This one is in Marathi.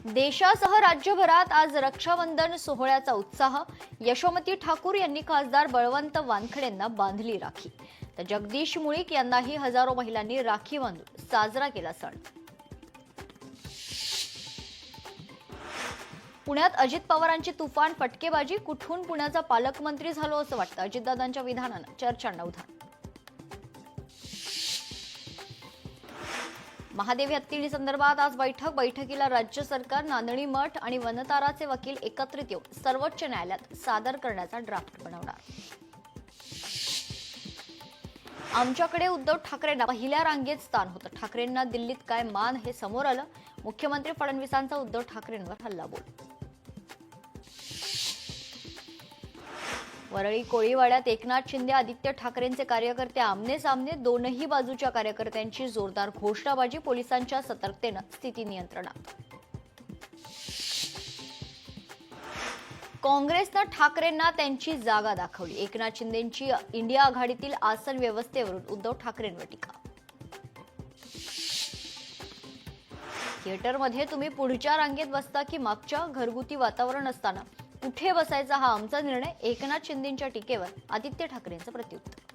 देशासह राज्यभरात आज रक्षाबंधन सोहळ्याचा उत्साह। यशोमती ठाकूर यांनी खासदार बळवंत वानखेडेंना बांधली राखी, तर जगदीश मुळीक यांनाही हजारो महिलांनी राखी बांधून साजरा केला सण। पुण्यात अजित पवारांची तुफान फटकेबाजी, कुठून पुण्याचा पालकमंत्री झालो असं वाटतं, अजितदादांच्या विधानानं चर्चांना उधाण। महादेवी हत्तीणी संदर्भात आज बैठकीला राज्य सरकार, नांदणी मठ आणि वनताराचे वकील एकत्रित येऊन सर्वोच्च न्यायालयात सादर करण्याचा ड्राफ्ट बनवणार। आमच्याकडे उद्धव ठाकरेंना पहिल्या रांगेत स्थान होतं, ठाकरेंना दिल्लीत काय मान हे समोर आलं। मुख्यमंत्री फडणवीसांचा उद्धव ठाकरेंवर हल्लाबोल। वरळी कोळीवाड्यात एकनाथ शिंदे आदित्य ठाकरेंचे कार्यकर्ते आमने सामने, दोनही बाजूच्या कार्यकर्त्यांची जोरदार घोषणाबाजी, पोलिसांच्या सतर्कतेनं स्थिती नियंत्रणात। काँग्रेसनं ठाकरेंना त्यांची जागा दाखवली, एकनाथ शिंदेंची इंडिया आघाडीतील आसन व्यवस्थेवरून उद्धव ठाकरेंवर टीका। थिएटरमध्ये तुम्ही पुढच्या रांगेत बसता की मागच्या, घरगुती वातावरण असताना कुठे बसायचा हा आमचा निर्णय, एकनाथ शिंदेंच्या टीकेवर आदित्य ठाकरेंचं प्रत्युत्तर।